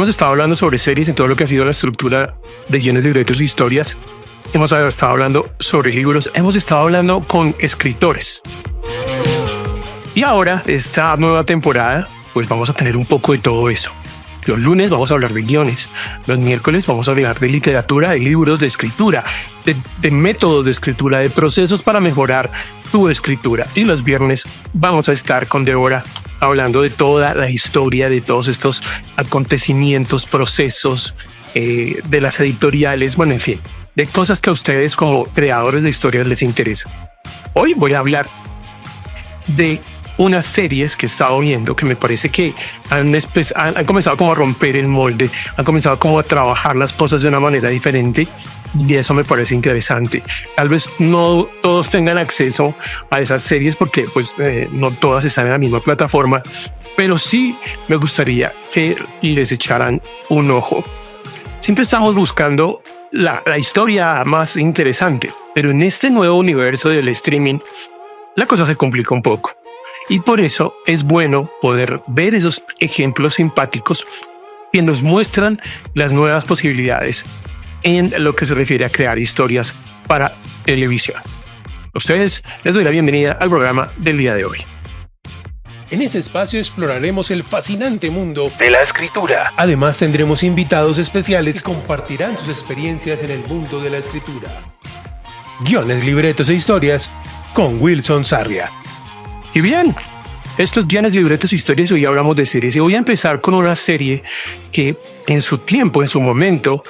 hemos estado hablando sobre series en todo lo que ha sido la estructura de guiones, libretos e historias. Hemos estado hablando sobre libros, hemos estado hablando con escritores. Y ahora, esta nueva temporada, pues vamos a tener un poco de todo eso. Los lunes vamos a hablar de guiones, los miércoles vamos a hablar de literatura, de libros, de escritura, de métodos de escritura, de procesos para mejorar tu escritura. Y los viernes vamos a estar con Débora hablando de toda la historia, de todos estos acontecimientos, procesos, de las editoriales, bueno, en fin, de cosas que a ustedes como creadores de historias les interesan. Hoy voy a hablar de unas series que he estado viendo que me parece que han comenzado como a romper el molde, han comenzado como a trabajar las cosas de una manera diferente y eso me parece interesante. Tal vez no todos tengan acceso a esas series porque pues no todas están en la misma plataforma, pero sí me gustaría que les echaran un ojo. Siempre estamos buscando la historia más interesante, pero en este nuevo universo del streaming la cosa se complica un poco. Y por eso es bueno poder ver esos ejemplos simpáticos que nos muestran las nuevas posibilidades en lo que se refiere a crear historias para televisión. A ustedes les doy la bienvenida al programa del día de hoy. En este espacio exploraremos el fascinante mundo de la escritura. Además tendremos invitados especiales que compartirán sus experiencias en el mundo de la escritura. Guiones, libretos e historias con Wilson Sarria. Y bien, estos guiones, libretos, historias, hoy hablamos de series y voy a empezar con una serie que en su tiempo, en su momento,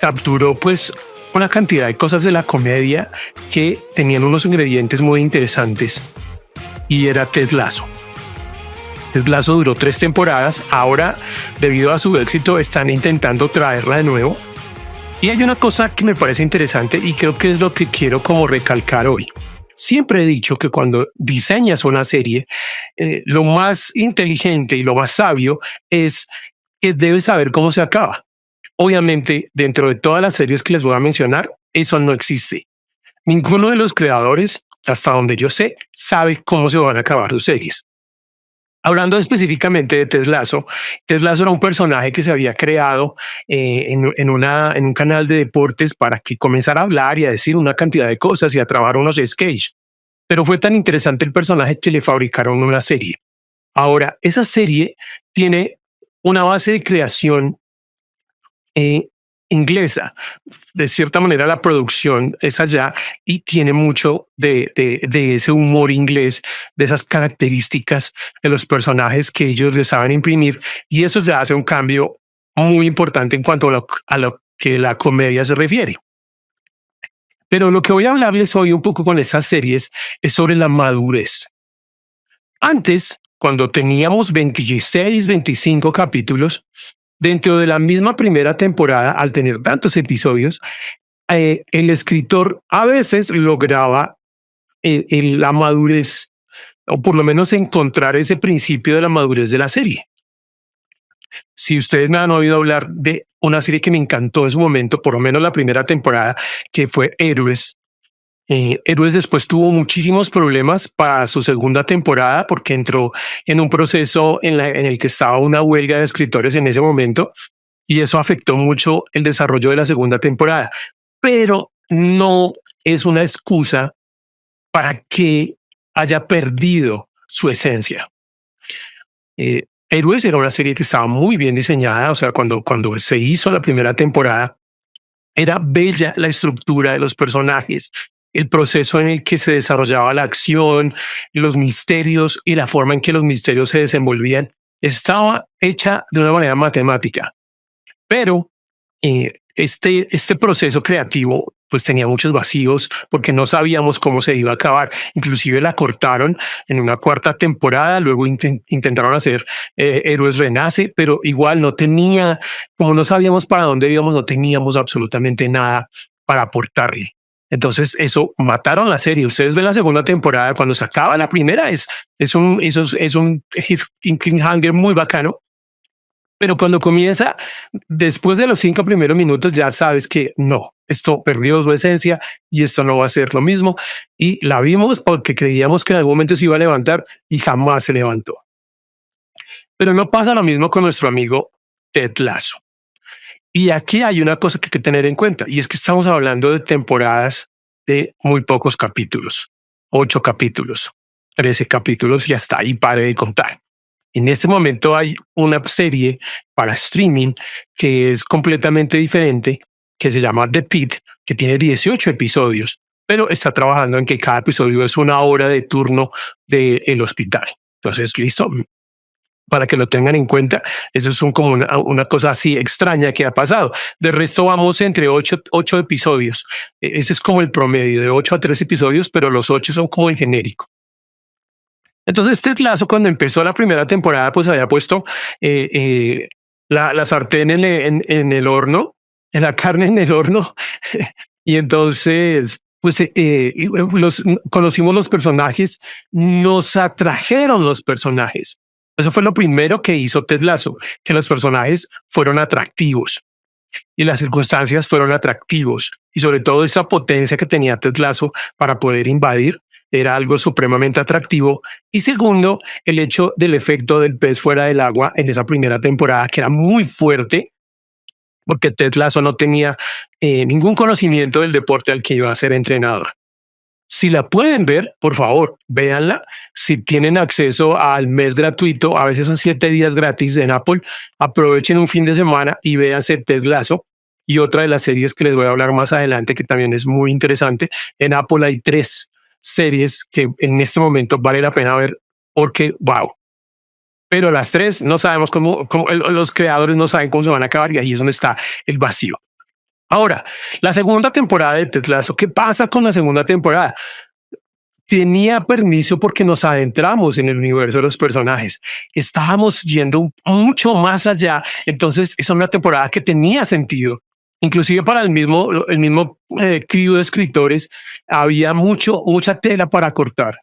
capturó pues una cantidad de cosas de la comedia que tenían unos ingredientes muy interesantes y era Ted Lasso. Ted Lasso duró 3 temporadas, ahora debido a su éxito están intentando traerla de nuevo y hay una cosa que me parece interesante y creo que es lo que quiero como recalcar hoy. Siempre he dicho que cuando diseñas una serie, lo más inteligente y lo más sabio es que debes saber cómo se acaba. Obviamente, dentro de todas las series que les voy a mencionar, eso no existe. Ninguno de los creadores, hasta donde yo sé, sabe cómo se van a acabar sus series. Hablando específicamente de Ted Lasso era un personaje que se había creado en un canal de deportes para que comenzara a hablar y a decir una cantidad de cosas y a trabajar unos sketches. Pero fue tan interesante el personaje que le fabricaron una serie. Ahora, esa serie tiene una base de creación inglesa. De cierta manera, la producción es allá y tiene mucho de ese humor inglés, de esas características de los personajes que ellos le saben imprimir. Y eso le hace un cambio muy importante en cuanto a lo que la comedia se refiere. Pero lo que voy a hablarles hoy un poco con estas series es sobre la madurez. Antes, cuando teníamos 26, 25 capítulos, dentro de la misma primera temporada, al tener tantos episodios, el escritor a veces lograba la madurez, o por lo menos encontrar ese principio de la madurez de la serie. Si ustedes me han oído hablar de una serie que me encantó en su momento, por lo menos la primera temporada, que fue Héroes. Héroes después tuvo muchísimos problemas para su segunda temporada porque entró en un proceso en el que estaba una huelga de escritores en ese momento y eso afectó mucho el desarrollo de la segunda temporada. Pero no es una excusa para que haya perdido su esencia. Héroes era una serie que estaba muy bien diseñada, o sea, cuando se hizo la primera temporada, era bella la estructura de los personajes, el proceso en el que se desarrollaba la acción, los misterios y la forma en que los misterios se desenvolvían, estaba hecha de una manera matemática. Pero este proceso creativo pues tenía muchos vacíos porque no sabíamos cómo se iba a acabar. Inclusive la cortaron en una 4ª temporada, luego intentaron hacer Héroes Renace, pero igual no tenía, como no sabíamos para dónde íbamos, no teníamos absolutamente nada para aportarle. Entonces eso mataron la serie. Ustedes ven la segunda temporada, cuando se acaba la primera es un cliffhanger muy bacano. Pero cuando comienza, después de los 5 primeros minutos, ya sabes que no, esto perdió su esencia y esto no va a ser lo mismo. Y la vimos porque creíamos que en algún momento se iba a levantar y jamás se levantó. Pero no pasa lo mismo con nuestro amigo Ted Lasso. Y aquí hay una cosa que hay que tener en cuenta, y es que estamos hablando de temporadas de muy pocos capítulos, 8 capítulos, 13 capítulos, y hasta ahí pare de contar. En este momento hay una serie para streaming que es completamente diferente, que se llama The Pitt, que tiene 18 episodios, pero está trabajando en que cada episodio es una hora de turno del hospital. Entonces, listo, para que lo tengan en cuenta, eso es como una cosa así extraña que ha pasado. De resto, vamos entre 8 episodios. Ese es como el promedio, de 8 a 3 episodios, pero los 8 son como el genérico. Entonces, Ted Lasso, cuando empezó la primera temporada, pues había puesto la sartén en el horno, en la carne en el horno, y entonces, pues conocimos los personajes, nos atrajeron los personajes. Eso fue lo primero que hizo Ted Lasso, que los personajes fueron atractivos y las circunstancias fueron atractivos, y sobre todo esa potencia que tenía Ted Lasso para poder invadir era algo supremamente atractivo. Y segundo, el hecho del efecto del pez fuera del agua en esa primera temporada, que era muy fuerte, porque Ted Lasso no tenía ningún conocimiento del deporte al que iba a ser entrenador. Si la pueden ver, por favor, véanla. Si tienen acceso al mes gratuito, a veces son 7 días gratis en Apple, aprovechen un fin de semana y véanse Ted Lasso. Y otra de las series que les voy a hablar más adelante, que también es muy interesante, en Apple hay 3 series que en este momento vale la pena ver porque, wow. Pero las 3 no sabemos cómo los creadores no saben cómo se van a acabar, y ahí es donde está el vacío. Ahora, la segunda temporada de Ted Lasso, ¿qué pasa con la segunda temporada? Tenía permiso porque nos adentramos en el universo de los personajes. Estábamos yendo mucho más allá. Entonces, es una temporada que tenía sentido. Inclusive para el mismo crew de escritores, había mucha tela para cortar.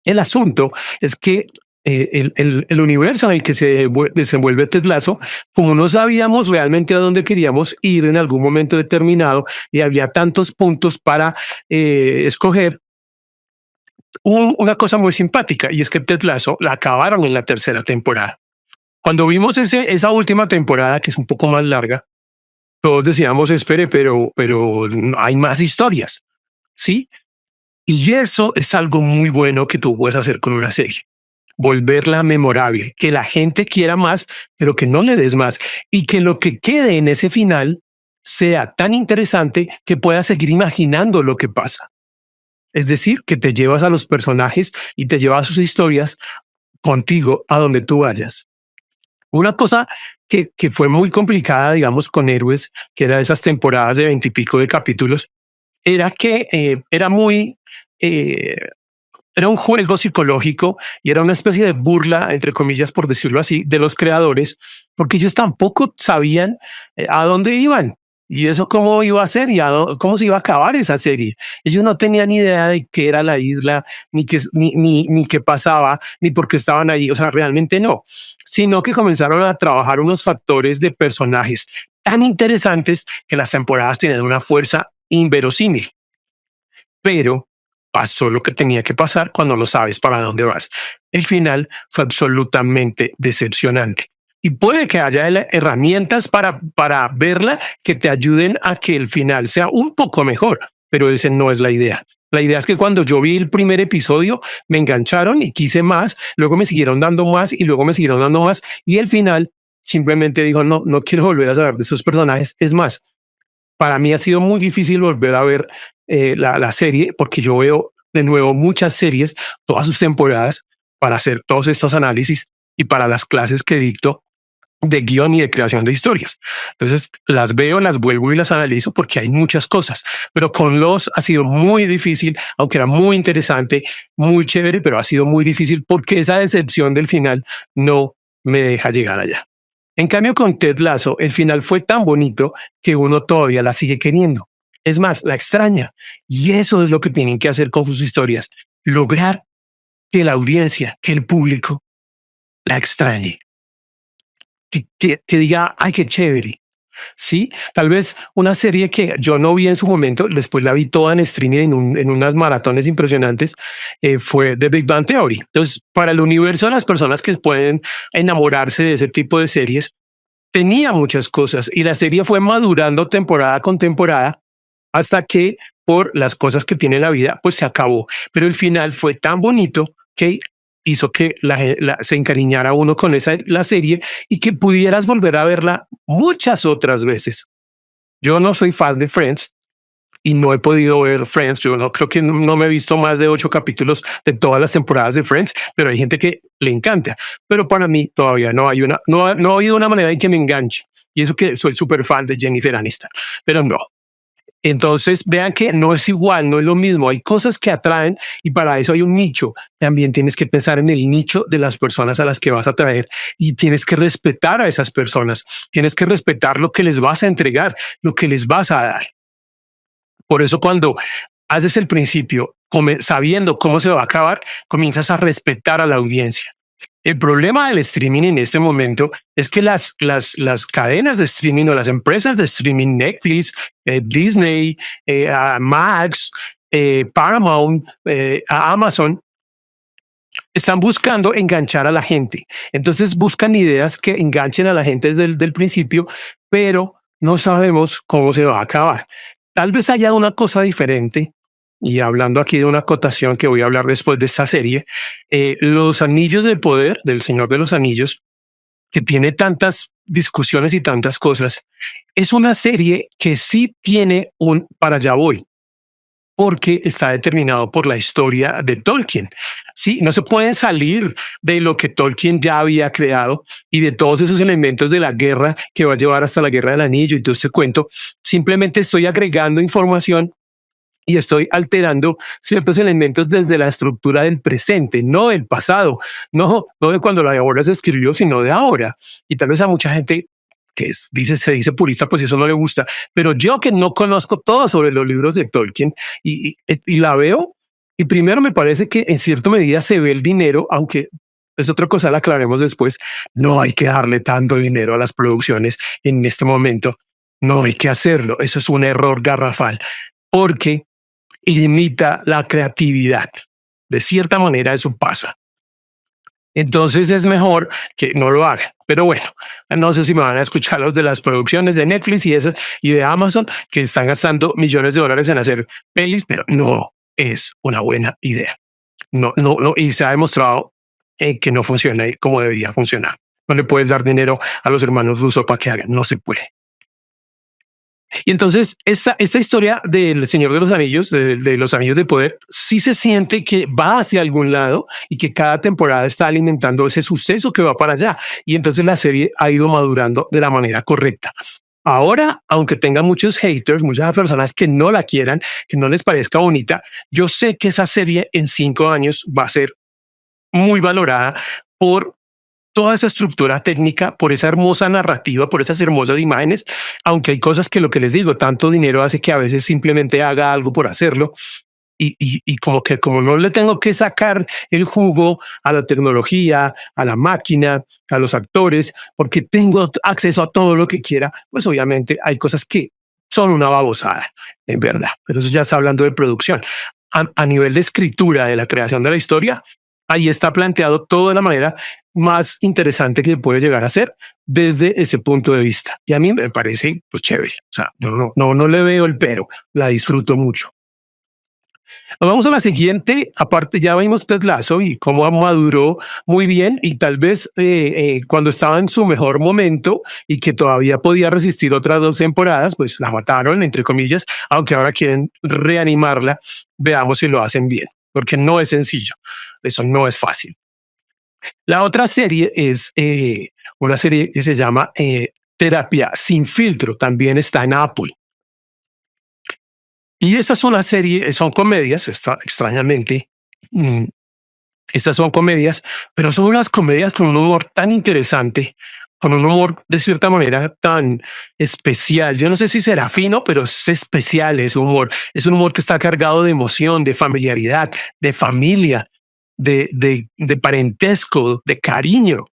El asunto es que el universo en el que se desenvuelve Ted Lasso, como no sabíamos realmente a dónde queríamos ir en algún momento determinado y había tantos puntos para escoger, una cosa muy simpática, y es que Ted Lasso la acabaron en la tercera temporada. Cuando vimos esa última temporada, que es un poco más larga, todos decíamos, espere, pero hay más historias, ¿sí? Y eso es algo muy bueno que tú puedes hacer con una serie. Volverla memorable, que la gente quiera más, pero que no le des más, y que lo que quede en ese final sea tan interesante que puedas seguir imaginando lo que pasa. Es decir, que te llevas a los personajes y te llevas sus historias contigo a donde tú vayas. Una cosa que fue muy complicada, digamos, con Héroes, que era esas temporadas de 20 y pico de capítulos, era que era un juego psicológico y era una especie de burla, entre comillas, por decirlo así, de los creadores, porque ellos tampoco sabían a dónde iban y eso cómo iba a ser y cómo se iba a acabar esa serie. Ellos no tenían ni idea de qué era la isla, ni qué pasaba, ni por qué estaban ahí. O sea, realmente no, sino que comenzaron a trabajar unos factores de personajes tan interesantes que las temporadas tienen una fuerza inverosímil. Pero pasó lo que tenía que pasar cuando no sabes para dónde vas. El final fue absolutamente decepcionante. Y puede que haya herramientas para verla que te ayuden a que el final sea un poco mejor, pero esa no es la idea. La idea es que cuando yo vi el primer episodio me engancharon y quise más, luego me siguieron dando más y luego me siguieron dando más, y el final simplemente dijo, no quiero volver a saber de esos personajes. Es más, para mí ha sido muy difícil volver a ver la serie, porque yo veo de nuevo muchas series, todas sus temporadas, para hacer todos estos análisis y para las clases que dicto de guión y de creación de historias. Entonces las veo, las vuelvo y las analizo porque hay muchas cosas, pero con Los ha sido muy difícil, aunque era muy interesante, muy chévere, pero ha sido muy difícil porque esa decepción del final no me deja llegar allá. En cambio, con Ted Lasso, el final fue tan bonito que uno todavía la sigue queriendo. Es más, la extraña. Y eso es lo que tienen que hacer con sus historias. Lograr que la audiencia, que el público la extrañe. Que diga, ay, qué chévere. Sí, tal vez una serie que yo no vi en su momento, después la vi toda en streaming en unas maratones impresionantes, fue The Big Bang Theory. Entonces, para el universo de las personas que pueden enamorarse de ese tipo de series, tenía muchas cosas y la serie fue madurando temporada con temporada hasta que por las cosas que tiene la vida, pues se acabó. Pero el final fue tan bonito que hizo que se encariñara uno con la serie y que pudieras volver a verla muchas otras veces. Yo no soy fan de Friends y no he podido ver Friends. Yo no creo que no me he visto más de 8 capítulos de todas las temporadas de Friends, pero hay gente que le encanta. Pero para mí todavía no ha habido una manera en que me enganche. Y eso que soy súper fan de Jennifer Aniston, pero no. Entonces, vean que no es igual, no es lo mismo. Hay cosas que atraen y para eso hay un nicho. También tienes que pensar en el nicho de las personas a las que vas a atraer y tienes que respetar a esas personas. Tienes que respetar lo que les vas a entregar, lo que les vas a dar. Por eso cuando haces el principio sabiendo cómo se va a acabar, comienzas a respetar a la audiencia. El problema del streaming en este momento es que las cadenas de streaming o las empresas de streaming, Netflix, Disney, Max, Paramount, Amazon, están buscando enganchar a la gente. Entonces buscan ideas que enganchen a la gente desde el principio, pero no sabemos cómo se va a acabar. Tal vez haya una cosa diferente, y hablando aquí de una acotación que voy a hablar después de esta serie, Los Anillos del Poder, del Señor de los Anillos, que tiene tantas discusiones y tantas cosas, es una serie que sí tiene un para allá voy, porque está determinado por la historia de Tolkien. Sí, no se puede salir de lo que Tolkien ya había creado y de todos esos elementos de la guerra que va a llevar hasta la Guerra del Anillo y todo este cuento. Simplemente estoy agregando información y estoy alterando ciertos elementos desde la estructura del presente, no del pasado, no de cuando la obra se escribió, sino de ahora. Y tal vez a mucha gente se dice purista, pues eso no le gusta, pero yo que no conozco todo sobre los libros de Tolkien y la veo, y primero me parece que en cierta medida se ve el dinero, aunque es otra cosa, la aclaremos después, no hay que darle tanto dinero a las producciones en este momento, no hay que hacerlo, eso es un error garrafal, porque limita la creatividad. De cierta manera eso pasa. Entonces es mejor que no lo hagan. Pero bueno, no sé si me van a escuchar los de las producciones de Netflix y de Amazon que están gastando millones de dólares en hacer pelis, pero no es una buena idea. No, y se ha demostrado que no funciona como debería funcionar. No le puedes dar dinero a los hermanos rusos para que hagan, no se puede. Y entonces esta historia del Señor de los Anillos, de los Anillos de Poder, sí se siente que va hacia algún lado y que cada temporada está alimentando ese suceso que va para allá. Y entonces la serie ha ido madurando de la manera correcta. Ahora, aunque tenga muchos haters, muchas personas que no la quieran, que no les parezca bonita, yo sé que esa serie en 5 años va a ser muy valorada por toda esa estructura técnica, por esa hermosa narrativa, por esas hermosas imágenes, aunque hay cosas que lo que les digo, tanto dinero hace que a veces simplemente haga algo por hacerlo y como no le tengo que sacar el jugo a la tecnología, a la máquina, a los actores, porque tengo acceso a todo lo que quiera, pues obviamente hay cosas que son una babosada, en verdad, pero eso ya está hablando de producción. A nivel de escritura, de la creación de la historia, ahí está planteado todo de la manera más interesante que puede llegar a ser desde ese punto de vista. Y a mí me parece pues chévere. O sea, no le veo el pero, la disfruto mucho. Nos vamos a la siguiente. Aparte, ya vimos Ted Lasso y cómo maduró muy bien y tal vez cuando estaba en su mejor momento y que todavía podía resistir otras 2 temporadas, pues la mataron, entre comillas, aunque ahora quieren reanimarla. Veamos si lo hacen bien, porque no es sencillo. Eso no es fácil. La otra serie es una serie que se llama Terapia sin filtro. También está en Apple. Y esta es una serie, son comedias, extrañamente. Estas son comedias, pero son unas comedias con un humor tan interesante, con un humor de cierta manera tan especial. Yo no sé si será fino, pero es especial ese humor. Es un humor que está cargado de emoción, de familiaridad, de familia, de parentesco, de cariño.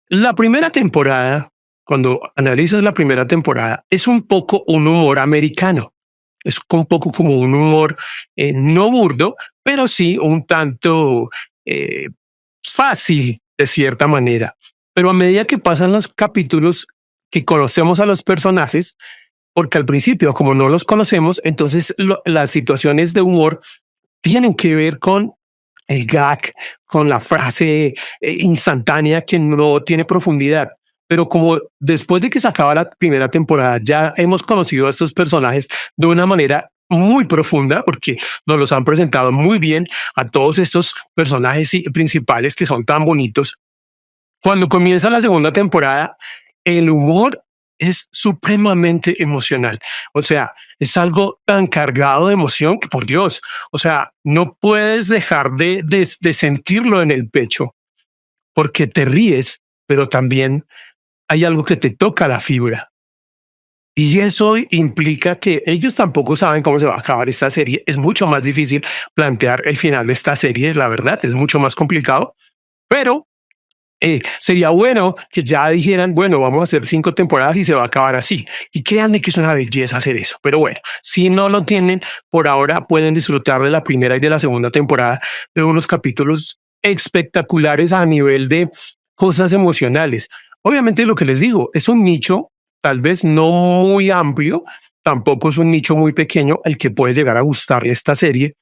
La primera temporada, cuando analizas la primera temporada, es un poco un humor americano. Es un poco como un humor no burdo, pero sí un tanto fácil de cierta manera. Pero a medida que pasan los capítulos, que conocemos a los personajes, porque al principio, como no los conocemos, entonces las situaciones de humor tienen que ver con el gag, con la frase instantánea que no tiene profundidad. Pero como después de que se acaba la primera temporada, ya hemos conocido a estos personajes de una manera muy profunda, porque nos los han presentado muy bien a todos estos personajes principales que son tan bonitos. Cuando comienza la segunda temporada, el humor es supremamente emocional. O sea, es algo tan cargado de emoción que, por Dios, o sea, no puedes dejar de sentirlo en el pecho porque te ríes, pero también hay algo que te toca la fibra. Y eso implica que ellos tampoco saben cómo se va a acabar esta serie. Es mucho más difícil plantear el final de esta serie, la verdad, es mucho más complicado, pero sería bueno que ya dijeran, bueno, vamos a hacer 5 temporadas y se va a acabar así. Y créanme que es una belleza hacer eso. Pero bueno, si no lo tienen, por ahora pueden disfrutar de la primera y de la segunda temporada de unos capítulos espectaculares a nivel de cosas emocionales. Obviamente lo que les digo es un nicho tal vez no muy amplio, tampoco es un nicho muy pequeño el que puede llegar a gustar esta serie,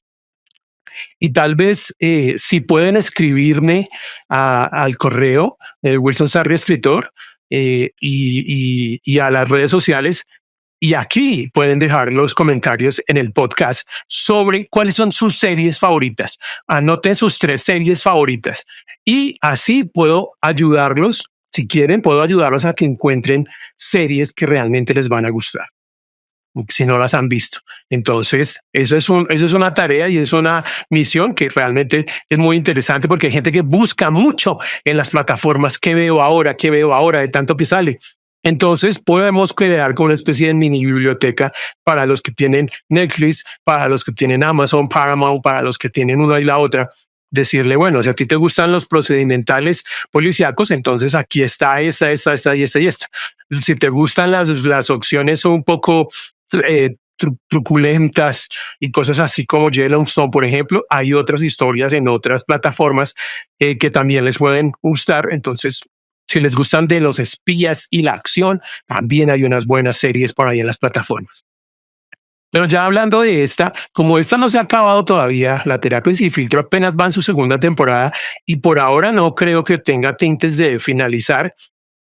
y tal vez si pueden escribirme al correo Wilson Sarri Escritor y a las redes sociales. Y aquí pueden dejar los comentarios en el podcast sobre cuáles son sus series favoritas. Anoten sus 3 series favoritas y así puedo ayudarlos. Si quieren, puedo ayudarlos a que encuentren series que realmente les van a gustar si no las han visto. Entonces, eso es una tarea y es una misión que realmente es muy interesante porque hay gente que busca mucho en las plataformas qué veo ahora de tanto que sale. Entonces podemos crear como una especie de mini biblioteca para los que tienen Netflix, para los que tienen Amazon, Paramount, para los que tienen una y la otra. Decirle, bueno, si a ti te gustan los procedimentales policíacos, entonces aquí está esta y esta y esta. Si te gustan las opciones un poco truculentas y cosas así como Yellowstone, por ejemplo, hay otras historias en otras plataformas que también les pueden gustar. Entonces, si les gustan de los espías y la acción, también hay unas buenas series por ahí en las plataformas. Pero ya hablando de esta, como esta no se ha acabado todavía, la terapia sin filtro apenas va en su segunda temporada y por ahora no creo que tenga tintes de finalizar,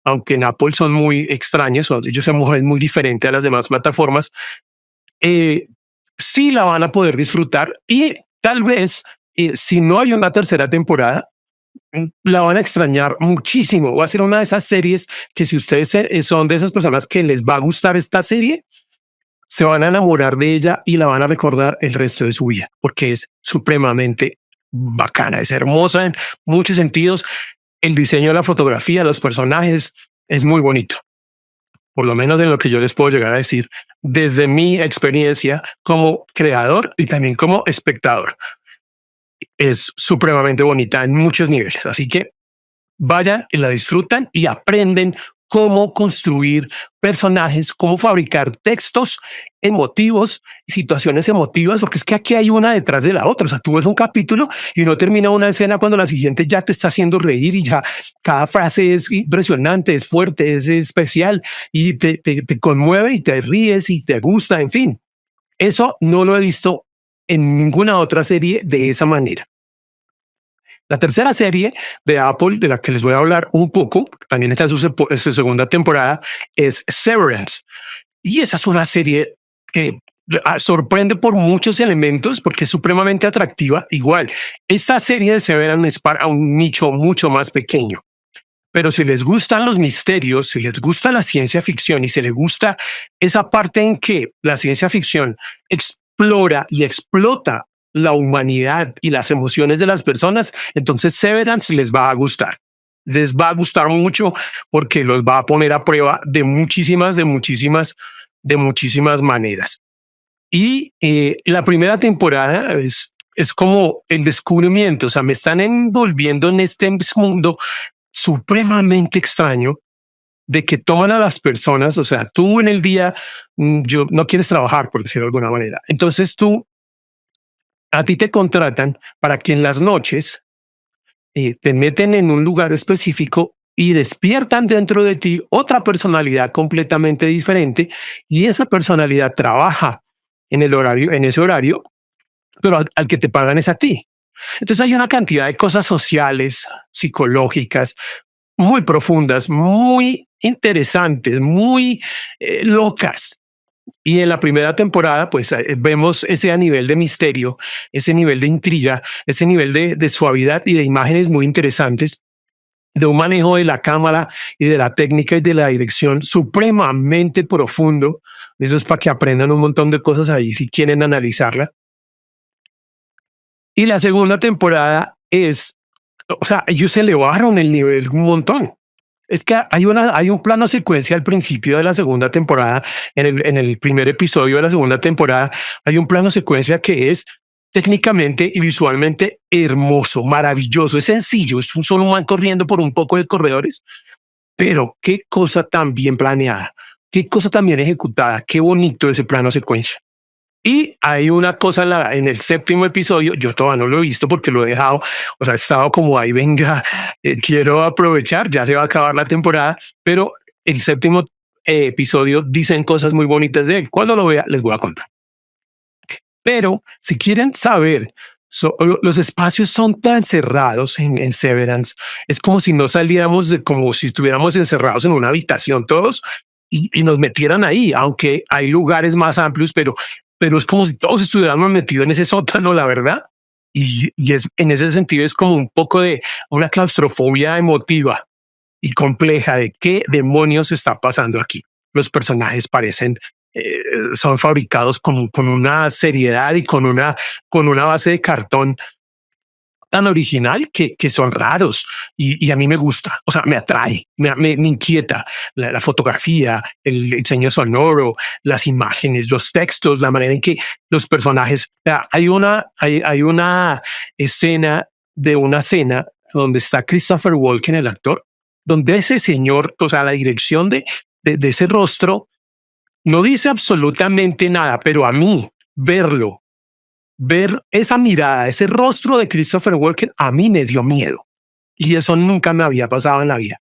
aunque en Apple son muy extraños, ellos se mueven muy diferente a las demás plataformas, eh, sí la van a poder disfrutar y tal vez si no hay una tercera temporada, la van a extrañar muchísimo. Va a ser una de esas series que si ustedes son de esas personas que les va a gustar esta serie, se van a enamorar de ella y la van a recordar el resto de su vida, porque es supremamente bacana, es hermosa en muchos sentidos. El diseño de la fotografía, los personajes, es muy bonito, por lo menos en lo que yo les puedo llegar a decir desde mi experiencia como creador y también como espectador. Es supremamente bonita en muchos niveles, así que vayan y la disfrutan y aprenden cómo construir personajes, cómo fabricar textos emotivos, situaciones emotivas, porque es que aquí hay una detrás de la otra. O sea, tú ves un capítulo y no termina una escena cuando la siguiente ya te está haciendo reír y ya cada frase es impresionante, es fuerte, es especial y te conmueve y te ríes y te gusta, en fin. Eso no lo he visto en ninguna otra serie de esa manera. La tercera serie de Apple, de la que les voy a hablar un poco, también está en su segunda temporada, es Severance. Y esa es una serie que sorprende por muchos elementos porque es supremamente atractiva. Igual, esta serie de Severance es para un nicho mucho más pequeño. Pero si les gustan los misterios, si les gusta la ciencia ficción y si les gusta esa parte en que la ciencia ficción explora y explota la humanidad y las emociones de las personas, entonces Severance les va a gustar. Les va a gustar mucho porque los va a poner a prueba de muchísimas maneras. Y la primera temporada es como el descubrimiento, o sea, me están envolviendo en este mundo supremamente extraño de que toman a las personas, o sea, tú en el día, yo no quieres trabajar, por decirlo de alguna manera. Entonces a ti te contratan para que en las noches te meten en un lugar específico y despiertan dentro de ti otra personalidad completamente diferente y esa personalidad trabaja en el horario, en ese horario, pero al que te pagan es a ti. Entonces hay una cantidad de cosas sociales, psicológicas, muy profundas, muy interesantes, muy locas. Y en la primera temporada, pues vemos ese a nivel de misterio, ese nivel de intriga, ese nivel de suavidad y de imágenes muy interesantes, de un manejo de la cámara y de la técnica y de la dirección supremamente profundo. Eso es para que aprendan un montón de cosas ahí si quieren analizarla. Y la segunda temporada es, o sea, ellos elevaron el nivel un montón. Es que hay un plano secuencia al principio de la segunda temporada, en el primer episodio de la segunda temporada, hay un plano secuencia que es técnicamente y visualmente hermoso, maravilloso, es sencillo, es un solo man corriendo por un poco de corredores, pero qué cosa tan bien planeada, qué cosa tan bien ejecutada, qué bonito ese plano secuencia. Y hay una cosa en el séptimo episodio, yo todavía no lo he visto porque lo he dejado, o sea, he estado como ahí, venga, quiero aprovechar, ya se va a acabar la temporada, pero el séptimo episodio dicen cosas muy bonitas de él. Cuando lo vea, les voy a contar. Pero si quieren saber, los espacios son tan cerrados en Severance, es como si no saliéramos, como si estuviéramos encerrados en una habitación todos y nos metieran ahí, aunque hay lugares más amplios, pero es como si todos estuviéramos metidos en ese sótano, la verdad. Y es, en ese sentido es como un poco de una claustrofobia emotiva y compleja de qué demonios está pasando aquí. Los personajes parecen, son fabricados con una seriedad y con una base de cartón tan original que son raros y a mí me gusta, o sea, me atrae, me inquieta la fotografía, el diseño sonoro, las imágenes, los textos, la manera en que los personajes, o sea, hay una escena de una cena donde está Christopher Walken, el actor, donde ese señor, o sea, la dirección de ese rostro no dice absolutamente nada, pero a mí verlo, ver esa mirada, ese rostro de Christopher Walken, a mí me dio miedo. Y eso nunca me había pasado en la vida.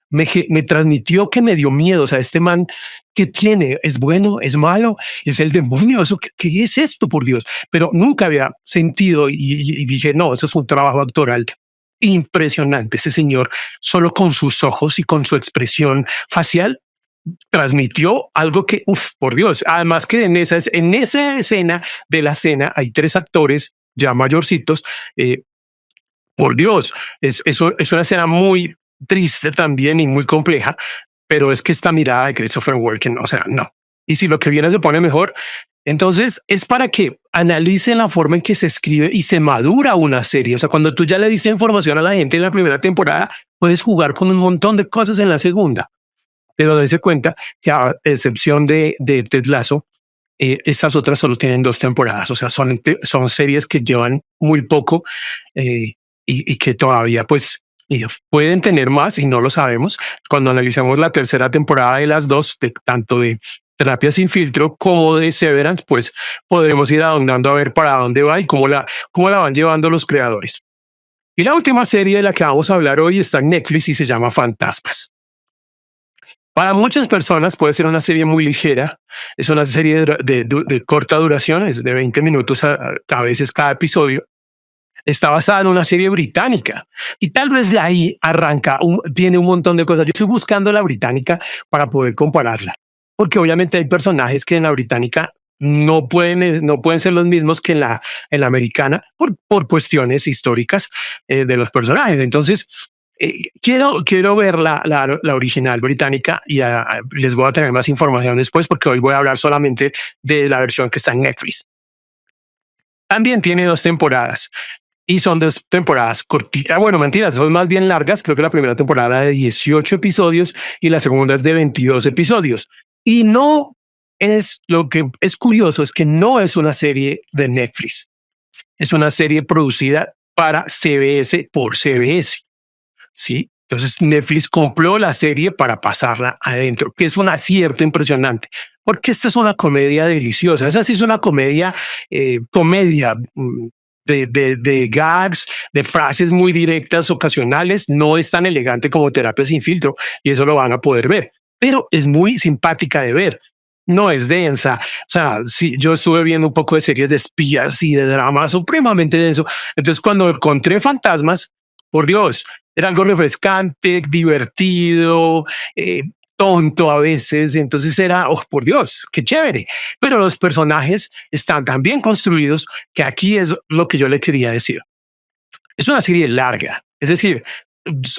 Me transmitió que me dio miedo. O sea, este man que tiene, es bueno, es malo, es el demonio. Eso, ¿qué es esto, por Dios? Pero nunca había sentido y dije, no, eso es un trabajo actoral impresionante. Ese señor, solo con sus ojos y con su expresión facial, transmitió algo que, uff, por Dios, además que en esa escena de la cena hay tres actores ya mayorcitos, por Dios, eso es una escena muy triste también y muy compleja, pero es que esta mirada de Christopher Walken, o sea, no. Y si lo que viene se pone mejor, entonces es para que analicen la forma en que se escribe y se madura una serie. O sea, cuando tú ya le diste información a la gente en la primera temporada, puedes jugar con un montón de cosas en la segunda. Pero dése cuenta que a excepción de Ted Lasso, estas otras solo tienen 2 temporadas, o sea, son series que llevan muy poco y que todavía pues pueden tener más y no lo sabemos. Cuando analicemos la tercera temporada de las dos, tanto de Terapia sin filtro como de Severance, pues podremos ir ahondando a ver para dónde va y cómo la van llevando los creadores. Y la última serie de la que vamos a hablar hoy está en Netflix y se llama Fantasmas. Para muchas personas puede ser una serie muy ligera, es una serie de corta duración, es de 20 minutos a veces cada episodio. Está basada en una serie británica y tal vez de ahí arranca, tiene un montón de cosas. Yo estoy buscando la británica para poder compararla, porque obviamente hay personajes que en la británica no pueden ser los mismos que en la americana por cuestiones históricas de los personajes. Entonces, quiero ver la original británica y les voy a tener más información después porque hoy voy a hablar solamente de la versión que está en Netflix. También tiene 2 temporadas y son 2 temporadas cortitas. Bueno, mentiras, son más bien largas. Creo que la primera temporada de 18 episodios y la segunda es de 22 episodios. Y no es lo que es curioso, es que no es una serie de Netflix. Es una serie producida para CBS por CBS. ¿Sí? Entonces Netflix compró la serie para pasarla adentro, que es un acierto impresionante, porque esta es una comedia deliciosa. Esa sí es una comedia, de gags, de frases muy directas, ocasionales. No es tan elegante como Terapia sin filtro y eso lo van a poder ver, pero es muy simpática de ver. No es densa. O sea, sí, yo estuve viendo un poco de series de espías y de drama supremamente denso. Entonces, cuando encontré Fantasmas, por Dios, era algo refrescante, divertido, tonto a veces. Entonces era, oh, por Dios, qué chévere. Pero los personajes están tan bien construidos que aquí es lo que yo le quería decir. Es una serie larga, es decir,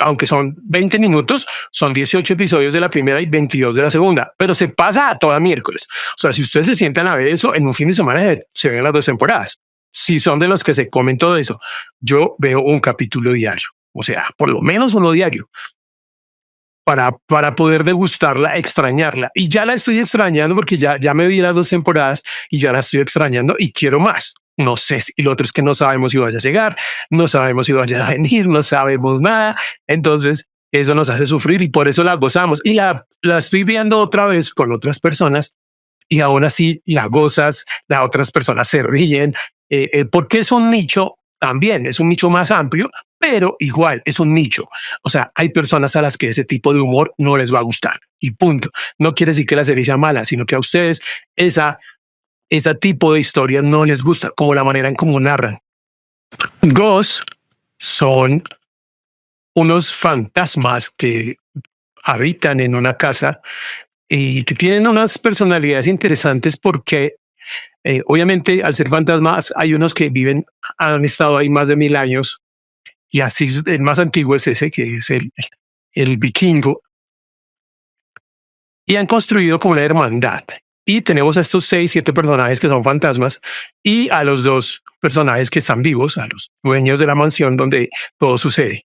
aunque son 20 minutos, son 18 episodios de la primera y 22 de la segunda, pero se pasa a toda miércoles. O sea, si ustedes se sientan a ver eso en un fin de semana, se ven las 2 temporadas. Si son de los que se comen todo eso, yo veo un capítulo diario, o sea, por lo menos uno diario, para poder degustarla, extrañarla. Y ya la estoy extrañando porque ya me vi las 2 temporadas y ya la estoy extrañando y quiero más. No sé si, y lo otro es que no sabemos si vaya a llegar, no sabemos si vaya a venir, no sabemos nada. Entonces, eso nos hace sufrir y por eso la gozamos. Y la estoy viendo otra vez con otras personas y aún así la gozas, las otras personas se ríen, porque es un nicho también, es un nicho más amplio, pero igual es un nicho. O sea, hay personas a las que ese tipo de humor no les va a gustar y punto. No quiere decir que la serie sea mala, sino que a ustedes ese tipo de historias no les gusta, como la manera en cómo narran. Ghosts son unos fantasmas que habitan en una casa y que tienen unas personalidades interesantes porque obviamente al ser fantasmas hay unos que han estado ahí más de 1000 años y así el más antiguo es ese que es el vikingo y han construido como una hermandad. Y tenemos a estos 6, 7 personajes que son fantasmas y a los 2 personajes que están vivos, a los dueños de la mansión donde todo sucede.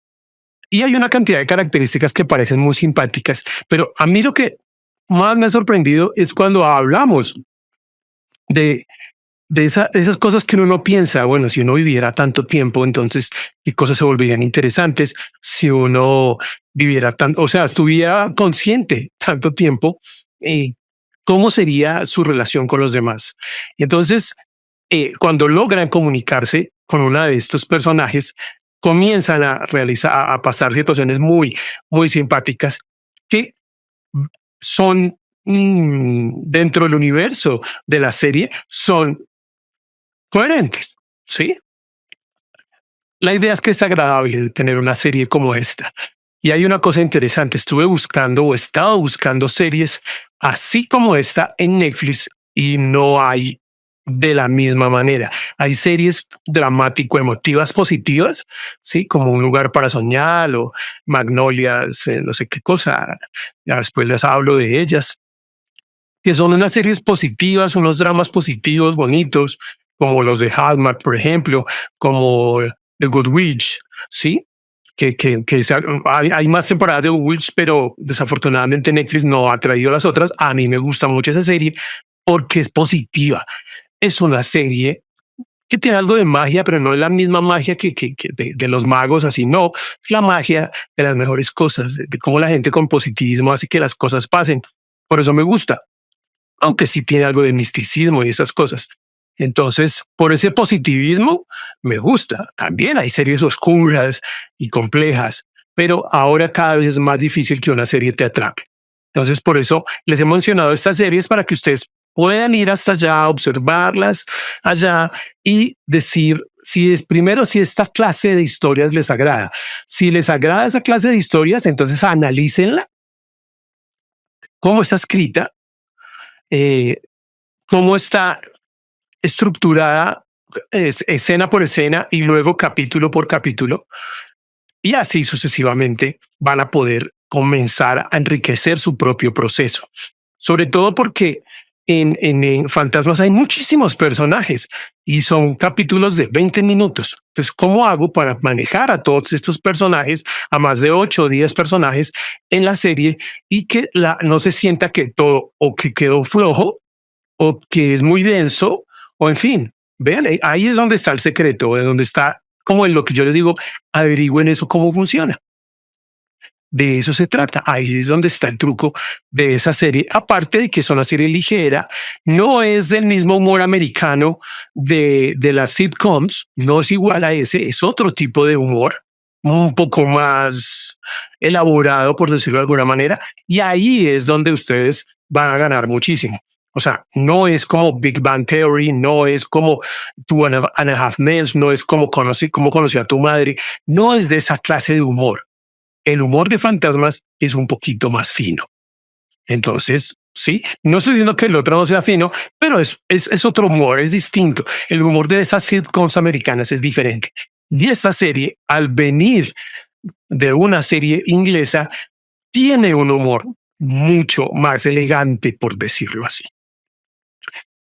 Y hay una cantidad de características que parecen muy simpáticas, pero a mí lo que más me ha sorprendido es cuando hablamos de, esas cosas que uno no piensa. Bueno, si uno viviera tanto tiempo, entonces qué cosas se volverían interesantes si uno viviera tanto, o sea, estuviera consciente tanto tiempo. ¿Cómo sería su relación con los demás? Y entonces, cuando logran comunicarse con uno de estos personajes, comienzan a realizar, a pasar situaciones muy, muy simpáticas que son dentro del universo de la serie, son coherentes, ¿sí? La idea es que es agradable tener una serie como esta. Y hay una cosa interesante, estuve buscando o he estado buscando series así como esta en Netflix y no hay de la misma manera. Hay series dramático-emotivas positivas, ¿sí? Como Un lugar para soñar o Magnolias, no sé qué cosa, ya después les hablo de ellas, que son unas series positivas, unos dramas positivos, bonitos, como los de Hallmark, por ejemplo, como The Good Witch, ¿sí? Hay más temporadas de The Good Witch, pero desafortunadamente Netflix no ha traído las otras. A mí me gusta mucho esa serie porque es positiva. Es una serie que tiene algo de magia, pero no es la misma magia que de los magos, así no. Es la magia de las mejores cosas, de cómo la gente con positivismo hace que las cosas pasen. Por eso me gusta, aunque sí tiene algo de misticismo y esas cosas. Entonces, por ese positivismo, me gusta. También hay series oscuras y complejas, pero ahora cada vez es más difícil que una serie te atrape. Entonces, por eso les he mencionado estas series para que ustedes puedan ir hasta allá, observarlas allá y decir si es primero si esta clase de historias les agrada. Si les agrada esa clase de historias, entonces analícenla, cómo está escrita, eh, cómo está estructurada, escena por escena y luego capítulo por capítulo. Y así sucesivamente van a poder comenzar a enriquecer su propio proceso. Sobre todo porque en Fantasmas hay muchísimos personajes y son capítulos de 20 minutos. Entonces, ¿cómo hago para manejar a todos estos personajes, a más de 8 o 10 personajes en la serie y que no se sienta que todo o que quedó flojo o que es muy denso o en fin? Vean, ahí es donde está el secreto, de donde está como en lo que yo les digo, averigüen eso cómo funciona. de eso se trata. Ahí es donde está el truco de esa serie. Aparte de que es una serie ligera, no es del mismo humor americano de las sitcoms, no es igual a ese, es otro tipo de humor, un poco más elaborado, por decirlo de alguna manera, y ahí es donde ustedes van a ganar muchísimo. O sea, no es como Big Bang Theory, no es como Two and a Half Men, no es como cómo conocí a tu madre, no es de esa clase de humor. El humor de fantasmas es un poquito más fino. Entonces, sí, no estoy diciendo que el otro no sea fino, pero es otro humor, es distinto. El humor de esas sitcoms americanas es diferente. Y esta serie, al venir de una serie inglesa, tiene un humor mucho más elegante, por decirlo así.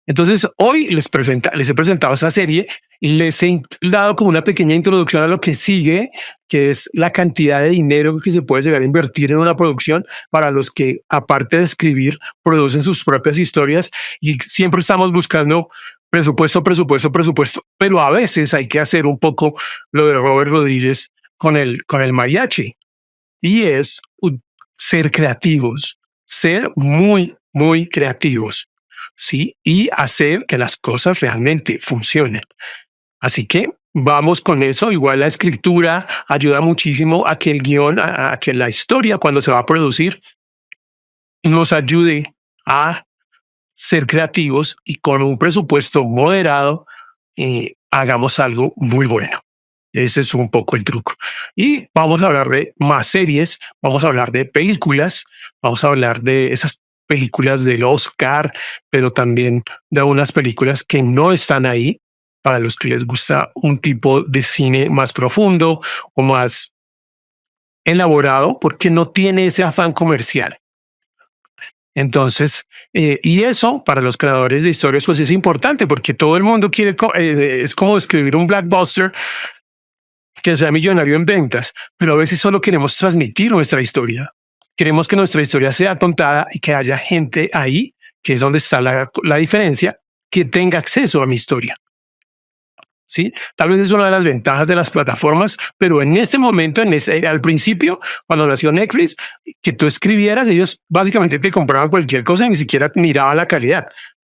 Entonces, hoy les he presentado esa serie, les he dado como una pequeña introducción a lo que sigue, que es la cantidad de dinero que se puede llegar a invertir en una producción para los que, aparte de escribir, producen sus propias historias y siempre estamos buscando presupuesto, presupuesto, presupuesto, pero a veces hay que hacer un poco lo de Robert Rodríguez con el mariachi y es ser creativos, ser muy, muy creativos. ¿Sí? Y hacer que las cosas realmente funcionen. Así que vamos con eso. Igual la escritura ayuda muchísimo a que el guión, a que la historia cuando se va a producir nos ayude a ser creativos y con un presupuesto moderado hagamos algo muy bueno. Ese es un poco el truco. Y vamos a hablar de más series, vamos a hablar de películas, vamos a hablar de esas películas del Oscar, pero también de unas películas que no están ahí para los que les gusta un tipo de cine más profundo o más elaborado, porque no tiene ese afán comercial. Entonces, y eso para los creadores de historias, pues es importante porque todo el mundo quiere, es como escribir un blockbuster que sea millonario en ventas, pero a veces solo queremos transmitir nuestra historia. Queremos que nuestra historia sea contada y que haya gente ahí, que es donde está la diferencia, que tenga acceso a mi historia. ¿Sí? Tal vez es una de las ventajas de las plataformas, pero en este momento, al principio, cuando nació Netflix, que tú escribieras, ellos básicamente te compraban cualquier cosa y ni siquiera miraban la calidad.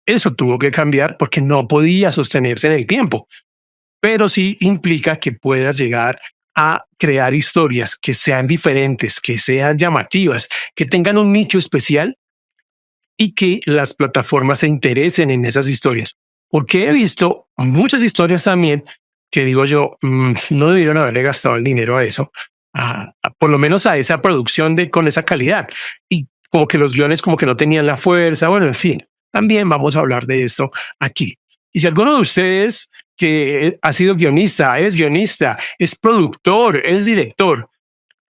Eso tuvo que cambiar porque no podía sostenerse en el tiempo, pero sí implica que puedas llegar a crear historias que sean diferentes, que sean llamativas, que tengan un nicho especial y que las plataformas se interesen en esas historias. Porque he visto muchas historias también que digo yo, no debieron haberle gastado el dinero a eso, por lo menos a esa producción con esa calidad. Y como que los guiones como que no tenían la fuerza, bueno, en fin, también vamos a hablar de esto aquí. Y si alguno de ustedes que ha sido guionista, es productor, es director,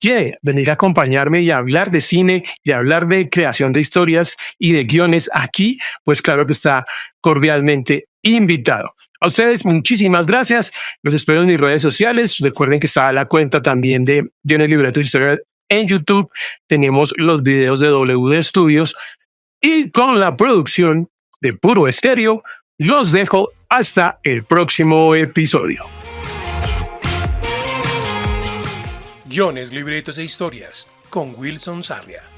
quiere venir a acompañarme y hablar de cine y hablar de creación de historias y de guiones aquí, pues claro que está cordialmente invitado. A ustedes muchísimas gracias. Los espero en mis redes sociales. Recuerden que está la cuenta también de Guiones, Libretos y Historias en YouTube. Tenemos los videos de WD Studios y con la producción de Puro Estéreo. Los dejo hasta el próximo episodio. Guiones, libretos e historias con Wilson Sarria.